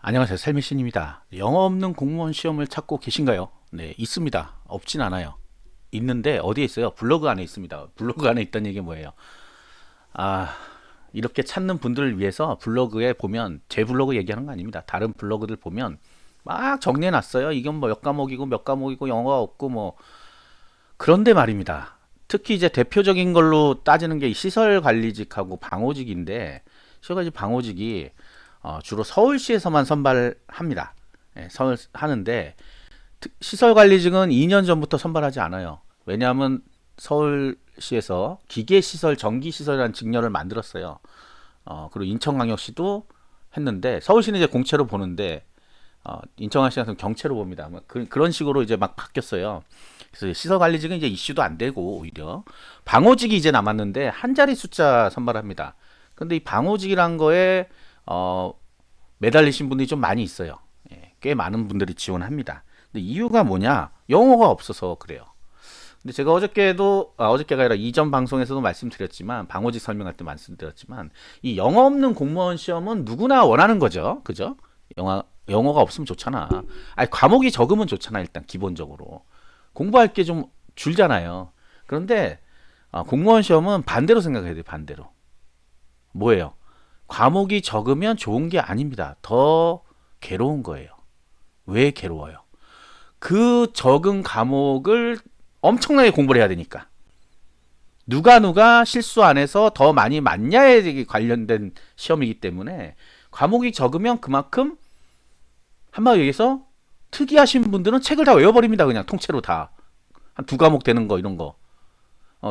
안녕하세요. 셀미신입니다. 영어 없는 공무원 시험을 찾고 계신가요? 네, 있습니다. 없진 않아요. 있는데 어디에 있어요? 블로그 안에 있습니다. 블로그 안에 있다는 얘기 뭐예요? 아, 이렇게 찾는 분들을 위해서 블로그에 보면 제 블로그 얘기하는 거 아닙니다. 다른 블로그들 보면 막 정리해 놨어요. 이건 뭐 몇 과목이고 몇 과목이고 영어가 없고 뭐 그런데 말입니다. 특히 이제 대표적인 걸로 따지는 게 시설 관리직하고 방호직인데 시설 관리직 방호직이 주로 서울시에서만 선발합니다. 예, 서울 하는데 시설관리직은 2년 전부터 선발하지 않아요. 왜냐하면 서울시에서 기계시설, 전기시설이라는 직렬을 만들었어요. 그리고 인천광역시도 했는데 서울시는 이제 공채로 보는데 인천광역시는 경채로 봅니다. 뭐 그런 식으로 이제 막 바뀌었어요. 그래서 시설관리직은 이제 이슈도 안 되고 오히려 방호직이 이제 남았는데 한 자리 숫자 선발합니다. 근데 이 방호직이란 거에 매달리신 분들이 좀 많이 있어요. 예, 꽤 많은 분들이 지원합니다. 근데 이유가 뭐냐? 영어가 없어서 그래요. 근데 제가 어저께가 아니라 이전 방송에서도 말씀드렸지만 방호직 설명할 때 말씀드렸지만 이 영어 없는 공무원 시험은 누구나 원하는 거죠. 그죠? 영어가 없으면 좋잖아. 아니 과목이 적으면 좋잖아. 일단 기본적으로 공부할 게 좀 줄잖아요. 그런데 공무원 시험은 반대로 생각해야 돼요. 반대로. 뭐예요? 과목이 적으면 좋은 게 아닙니다. 더 괴로운 거예요. 왜 괴로워요? 그 적은 과목을 엄청나게 공부를 해야 되니까. 누가 실수 안 해서 더 많이 맞냐에 관련된 시험이기 때문에 과목이 적으면 그만큼 한마디로 얘기해서 특이하신 분들은 책을 다 외워버립니다. 그냥 통째로 다. 한 두 과목 되는 거 이런 거.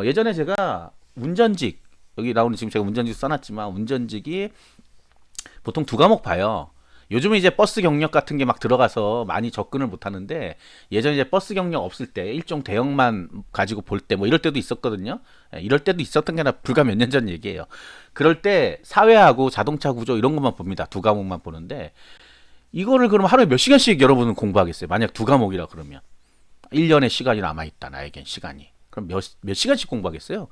예전에 제가 운전직 여기 나오는 지금 제가 운전직 써놨지만 운전직이 보통 두 과목 봐요. 요즘은 이제 버스 경력 같은 게 막 들어가서 많이 접근을 못 하는데 예전에 이제 버스 경력 없을 때 일종 대형만 가지고 볼 때 뭐 이럴 때도 있었거든요. 이럴 때도 있었던 게 아니라 불과 몇 년 전 얘기예요. 그럴 때 사회하고 자동차 구조 이런 것만 봅니다. 두 과목만 보는데 이거를 그럼 하루에 몇 시간씩 여러분은 공부하겠어요? 만약 두 과목이라 그러면 1년의 시간이 남아있다. 나에겐 시간이. 그럼 몇 시간씩 공부하겠어요?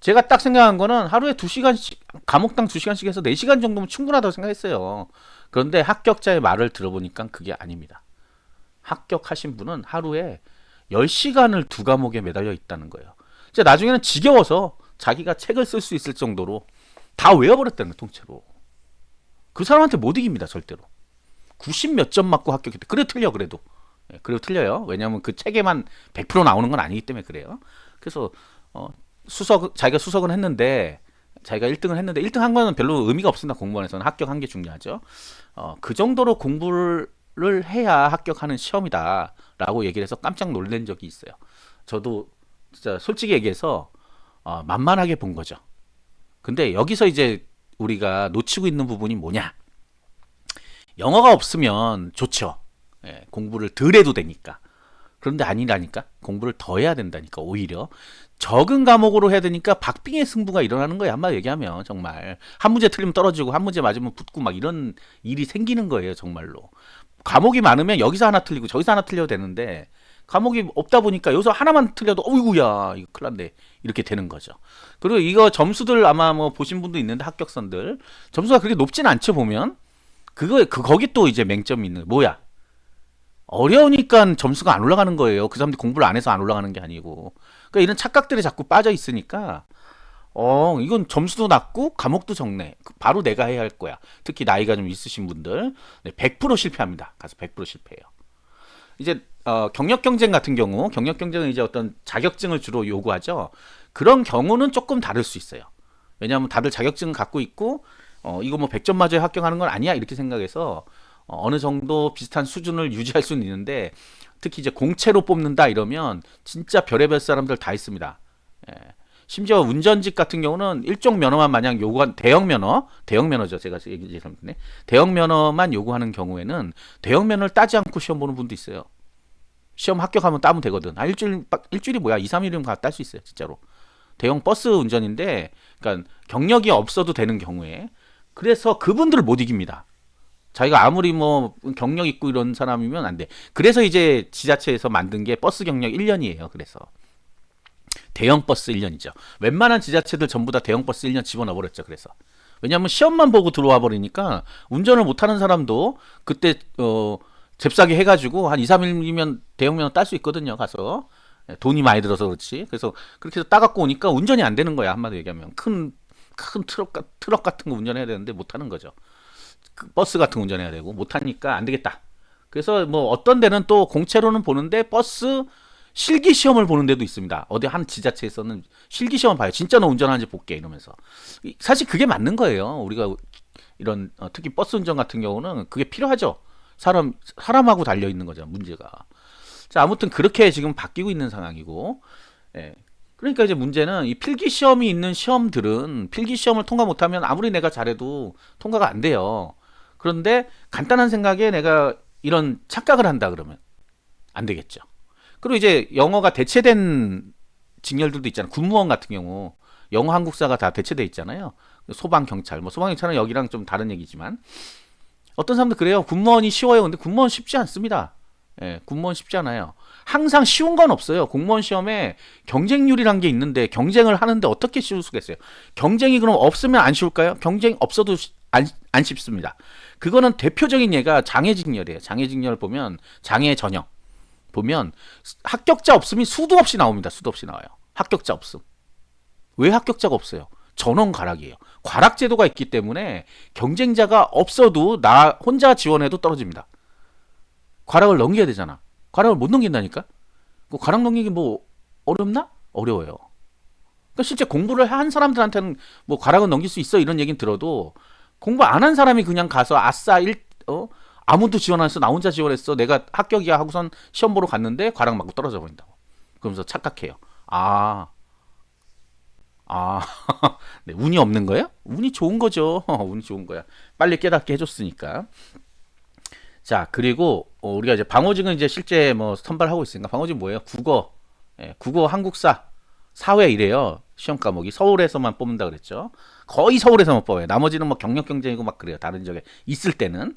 제가 딱 생각한 거는 하루에 2시간씩, 과목당 2시간씩 해서 4시간 정도면 충분하다고 생각했어요. 그런데 합격자의 말을 들어보니까 그게 아닙니다. 합격하신 분은 하루에 10시간을 두 과목에 매달려 있다는 거예요. 이제 나중에는 지겨워서 자기가 책을 쓸 수 있을 정도로 다 외워버렸다는 거예요, 통째로. 그 사람한테 못 이깁니다, 절대로. 90 몇 점 맞고 합격했대. 그래 틀려, 그래도. 그래도 틀려요. 왜냐하면 그 책에만 100% 나오는 건 아니기 때문에 그래요. 그래서 자기가 수석은 했는데 자기가 1등을 했는데 1등 한 거는 별로 의미가 없습니다. 공무원에서는 합격한 게 중요하죠. 그 정도로 공부를 해야 합격하는 시험이다라고 얘기를 해서 깜짝 놀란 적이 있어요. 저도 진짜 솔직히 얘기해서 만만하게 본 거죠. 근데 여기서 이제 우리가 놓치고 있는 부분이 뭐냐? 영어가 없으면 좋죠. 예, 공부를 덜 해도 되니까. 그런데 아니라니까. 공부를 더 해야 된다니까. 오히려 적은 과목으로 해야 되니까 박빙의 승부가 일어나는 거예요. 한마디 얘기하면 정말 한 문제 틀리면 떨어지고 한 문제 맞으면 붙고 막 이런 일이 생기는 거예요. 정말로. 과목이 많으면 여기서 하나 틀리고 저기서 하나 틀려도 되는데 과목이 없다 보니까 여기서 하나만 틀려도 어이구야 이거 큰일 났네 이렇게 되는 거죠. 그리고 이거 점수들 아마 뭐 보신 분도 있는데 합격선들 점수가 그렇게 높진 않죠 보면. 거기 또 이제 맹점이 있는 뭐야? 어려우니까 점수가 안 올라가는 거예요. 그 사람들이 공부를 안 해서 안 올라가는 게 아니고. 그러니까 이런 착각들이 자꾸 빠져 있으니까 이건 점수도 낮고 과목도 적네. 바로 내가 해야 할 거야. 특히 나이가 좀 있으신 분들 100% 실패합니다. 가서 100% 실패해요. 이제 경력 경쟁 같은 경우 경력 경쟁은 이제 어떤 자격증을 주로 요구하죠. 그런 경우는 조금 다를 수 있어요. 왜냐하면 다들 자격증을 갖고 있고 이거 뭐 100점 맞아야 합격하는 건 아니야 이렇게 생각해서 어느 정도 비슷한 수준을 유지할 수는 있는데 특히 이제 공채로 뽑는다 이러면 진짜 별의별 사람들 다 있습니다. 예. 심지어 운전직 같은 경우는 일종 면허만 마냥 요구한 대형 면허죠. 제가 얘기했는데 대형 면허만 요구하는 경우에는 대형 면허를 따지 않고 시험 보는 분도 있어요. 시험 합격하면 따면 되거든. 일주일이 뭐야? 2, 3일이면 딸 수 있어요. 진짜로. 대형 버스 운전인데 그러니까 경력이 없어도 되는 경우에 그래서 그분들을 못 이깁니다. 자기가 아무리 뭐 경력 있고 이런 사람이면 안 돼. 그래서 이제 지자체에서 만든 게 버스 경력 1년이에요. 그래서 대형 버스 1년이죠. 웬만한 지자체들 전부 다 대형 버스 1년 집어넣어 버렸죠. 그래서 왜냐하면 시험만 보고 들어와 버리니까 운전을 못하는 사람도 그때 잽싸게 해가지고 한 2, 3일이면 대형면허 딸 수 있거든요. 가서 돈이 많이 들어서 그렇지. 그래서 그렇게 해서 따갖고 오니까 운전이 안 되는 거야. 한마디로 얘기하면 큰 트럭 같은 거 운전해야 되는데 못하는 거죠. 그 버스 같은 거 운전해야 되고 못하니까 안 되겠다. 그래서 뭐 어떤 데는 또 공채로는 보는데 버스 실기 시험을 보는 데도 있습니다. 어디 한 지자체에서는 실기 시험 봐요. 진짜 너 운전하는지 볼게 이러면서. 사실 그게 맞는 거예요. 우리가 이런 특히 버스 운전 같은 경우는 그게 필요하죠. 사람하고 달려 있는 거죠. 문제가. 자, 아무튼 그렇게 지금 바뀌고 있는 상황이고. 예. 그러니까 이제 문제는 이 필기 시험이 있는 시험들은 필기 시험을 통과 못하면 아무리 내가 잘해도 통과가 안 돼요. 그런데 간단한 생각에 내가 이런 착각을 한다 그러면 안 되겠죠. 그리고 이제 영어가 대체된 직렬들도 있잖아요. 군무원 같은 경우 영어 한국사가 다 대체돼 있잖아요. 소방 경찰, 뭐 소방 경찰은 여기랑 좀 다른 얘기지만 어떤 사람들 그래요. 군무원이 쉬워요. 근데 군무원 쉽지 않습니다. 예, 군무원 쉽지 않아요. 항상 쉬운 건 없어요. 공무원 시험에 경쟁률이란 게 있는데 경쟁을 하는데 어떻게 쉬울 수가 있어요? 경쟁이 그럼 없으면 안 쉬울까요? 경쟁 없어도 안 쉽습니다. 그거는 대표적인 예가 장애직렬이에요. 장애직렬 보면 장애 전형 보면 합격자 없으면 수도 없이 나옵니다. 수도 없이 나와요. 합격자 없음. 왜 합격자가 없어요? 전원 과락이에요. 과락 제도가 있기 때문에 경쟁자가 없어도 나 혼자 지원해도 떨어집니다. 과락을 넘겨야 되잖아. 과락을 못 넘긴다니까? 그 과락 넘기기 뭐 어렵나? 어려워요. 그러니까 실제 공부를 한 사람들한테는 뭐 과락은 넘길 수 있어 이런 얘기는 들어도 공부 안 한 사람이 그냥 가서 아싸 아무도 지원 안 했어. 나 혼자 지원했어. 내가 합격이야 하고선 시험 보러 갔는데 과락 맞고 떨어져 버린다고. 그러면서 착각해요. 아, 아, 네, 운이 없는 거예요? 운이 좋은 거죠. 운이 좋은 거야. 빨리 깨닫게 해줬으니까. 자, 그리고 우리가 이제 방어직은 이제 실제 뭐 선발하고 있으니까 방어직 뭐예요? 국어, 국어, 한국사, 사회 이래요. 시험 과목이 서울에서만 뽑는다 그랬죠. 거의 서울에서만 뽑아요. 나머지는 뭐 경력 경쟁이고 막 그래요. 다른 지역에 있을 때는.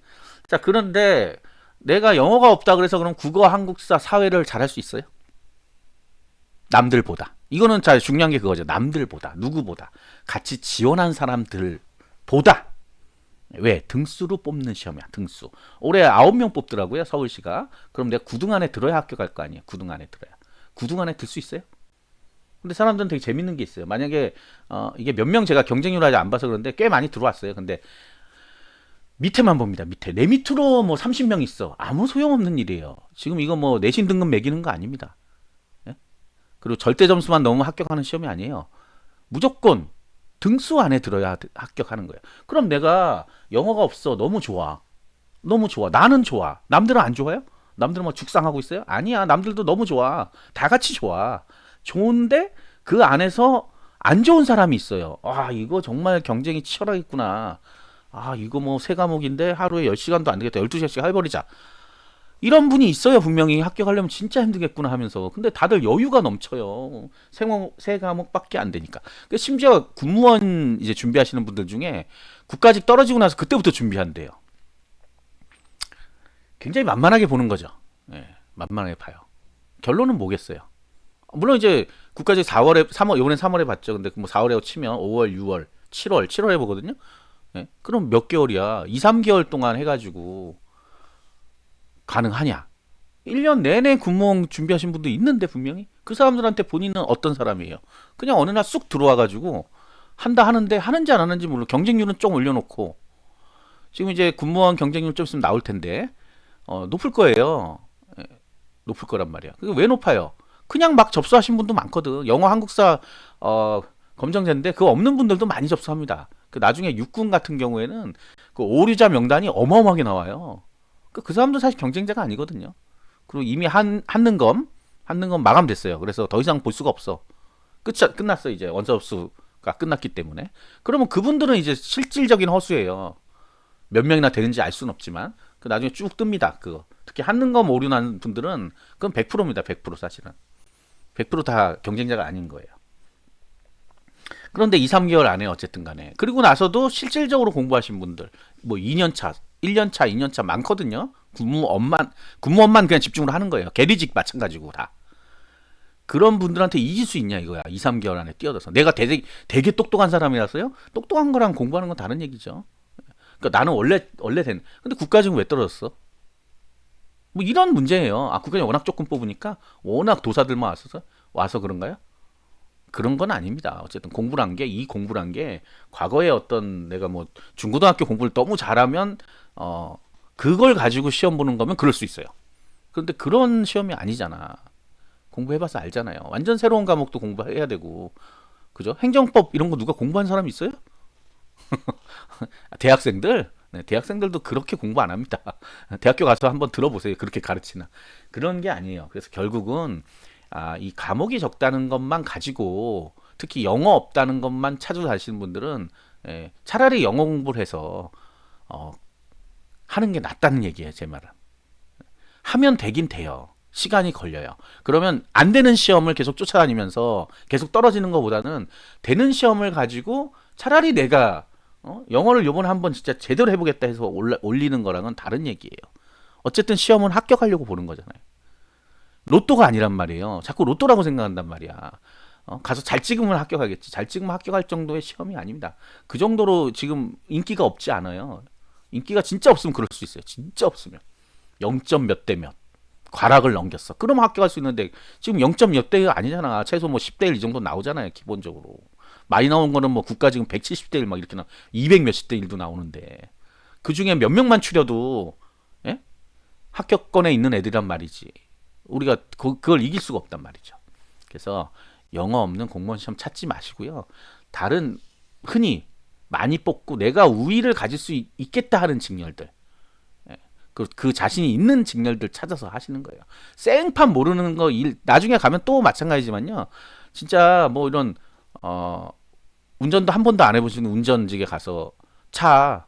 자, 그런데 내가 영어가 없다 그래서 그럼 국어, 한국사, 사회를 잘할 수 있어요? 남들보다. 이거는 잘 중요한 게 그거죠. 남들보다, 누구보다, 같이 지원한 사람들보다. 왜? 등수로 뽑는 시험이야. 등수. 올해 9명 뽑더라고요. 서울시가. 그럼 내가 9등 안에 들어야 합격할 거 아니에요. 9등 안에 들어야. 9등 안에 들 수 있어요? 근데 사람들은 되게 재밌는 게 있어요. 만약에 이게 몇 명 제가 경쟁률 아직 안 봐서 그런데 꽤 많이 들어왔어요. 근데 밑에만 봅니다. 밑에. 내 밑으로 뭐 30명 있어. 아무 소용없는 일이에요. 지금 이거 뭐 내신 등급 매기는 거 아닙니다. 예? 그리고 절대 점수만 넘으면 합격하는 시험이 아니에요. 무조건 등수 안에 들어야 합격하는 거예요. 그럼 내가 영어가 없어. 너무 좋아. 너무 좋아. 나는 좋아. 남들은 안 좋아요? 남들은 뭐 죽상하고 있어요? 아니야. 남들도 너무 좋아. 다 같이 좋아. 좋은데 그 안에서 안 좋은 사람이 있어요. 아, 이거 정말 경쟁이 치열하겠구나. 아, 이거 뭐 세 과목인데 하루에 10시간도 안 되겠다. 12시간씩 해버리자. 이런 분이 있어요. 분명히 합격하려면 진짜 힘들겠구나 하면서. 근데 다들 여유가 넘쳐요. 세 과목밖에 안 되니까. 심지어 군무원 이제 준비하시는 분들 중에 국가직 떨어지고 나서 그때부터 준비한대요. 굉장히 만만하게 보는 거죠. 예, 만만하게 봐요. 결론은 뭐겠어요? 물론 이제 국가직 4월에 3월 이번엔 3월에 봤죠. 근데 뭐 4월에 치면 5월, 6월, 7월에 보거든요. 예? 그럼 몇 개월이야? 2, 3개월 동안 해가지고 가능하냐? 1년 내내 군무원 준비하신 분도 있는데 분명히 그 사람들한테 본인은 어떤 사람이에요? 그냥 어느 날 쑥 들어와가지고 한다 하는데 하는지 안 하는지 몰라. 경쟁률은 좀 올려놓고 지금 이제 군무원 경쟁률 좀 있으면 나올 텐데 높을 거예요. 예, 높을 거란 말이야. 그게 왜 높아요? 그냥 막 접수하신 분도 많거든. 영어 한국사 검정제인데 그거 없는 분들도 많이 접수합니다. 그 나중에 육군 같은 경우에는 그 오류자 명단이 어마어마하게 나와요. 그 사람도 사실 경쟁자가 아니거든요. 그리고 이미 한능검 마감됐어요. 그래서 더 이상 볼 수가 없어. 끝났어 이제 원서 접수가 끝났기 때문에. 그러면 그분들은 이제 실질적인 허수예요. 몇 명이나 되는지 알 수는 없지만 그 나중에 쭉 뜹니다. 그거 특히 한능검 오류 난 분들은 그건 100%입니다. 100% 사실은 100%다 경쟁자가 아닌 거예요. 그런데 2, 3개월 안에 어쨌든 간에 그리고 나서도 실질적으로 공부하신 분들 뭐 2년차, 1년차, 2년차 많거든요. 군무원만 그냥 집중으로 하는 거예요. 계리직 마찬가지고 다. 그런 분들한테 이길 수 있냐 이거야. 2, 3개월 안에 뛰어들어서. 내가 되게 똑똑한 사람이라서요? 똑똑한 거랑 공부하는 건 다른 얘기죠. 그러니까 나는 원래 근데 국가직은 왜 떨어졌어? 뭐 이런 문제예요. 아, 국가직 워낙 조금 뽑으니까 워낙 도사들만 와서 그런가요? 그런 건 아닙니다. 어쨌든 공부란 게, 이 공부란 게 과거에 어떤 내가 뭐 중고등학교 공부를 너무 잘하면 그걸 가지고 시험 보는 거면 그럴 수 있어요. 그런데 그런 시험이 아니잖아. 공부해봐서 알잖아요. 완전 새로운 과목도 공부해야 되고, 그죠? 행정법 이런 거 누가 공부한 사람 있어요? 대학생들? 네, 대학생들도 그렇게 공부 안 합니다. 대학교 가서 한번 들어보세요. 그렇게 가르치나. 그런 게 아니에요. 그래서 결국은 이 과목이 적다는 것만 가지고 특히 영어 없다는 것만 찾아 다니시는 분들은 차라리 영어 공부를 해서 어, 하는 게 낫다는 얘기예요. 제 말은. 하면 되긴 돼요. 시간이 걸려요. 그러면 안 되는 시험을 계속 쫓아다니면서 계속 떨어지는 것보다는 되는 시험을 가지고 차라리 내가 영어를 요번에 한번 진짜 제대로 해보겠다 해서 올리는 거랑은 다른 얘기예요. 어쨌든 시험은 합격하려고 보는 거잖아요. 로또가 아니란 말이에요. 자꾸 로또라고 생각한단 말이야. 가서 잘 찍으면 합격하겠지. 잘 찍으면 합격할 정도의 시험이 아닙니다. 그 정도로 지금 인기가 없지 않아요. 인기가 진짜 없으면 그럴 수 있어요. 진짜 없으면. 0점 몇 대 몇. 과락을 넘겼어. 그럼 합격할 수 있는데 지금 0점 몇 대가 아니잖아. 최소 뭐 10대 1 이 정도 나오잖아요. 기본적으로. 많이 나온 거는 뭐 국가 지금 170대 1 막 이렇게 200 몇십 대 1도 나오는데 그 중에 몇 명만 추려도 예? 합격권에 있는 애들이란 말이지. 우리가 그걸 이길 수가 없단 말이죠. 그래서 영어 없는 공무원 시험 찾지 마시고요. 다른 흔히 많이 뽑고 내가 우위를 가질 수 있겠다 하는 직렬들, 그 자신이 있는 직렬들 찾아서 하시는 거예요. 생판 모르는 거 나중에 가면 또 마찬가지지만요. 진짜 뭐 이런 어, 운전도 한 번도 안 해보시는 운전직에 가서 차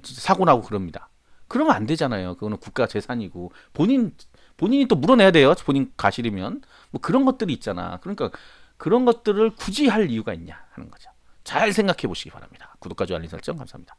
진짜 사고 나고 그럽니다. 그러면 안 되잖아요. 그거는 국가 재산이고 본인이 또 물어내야 돼요. 본인 가실이면 뭐 그런 것들이 있잖아. 그러니까 그런 것들을 굳이 할 이유가 있냐 하는 거죠. 잘 생각해 보시기 바랍니다. 구독과 좋아요 알림 설정 감사합니다.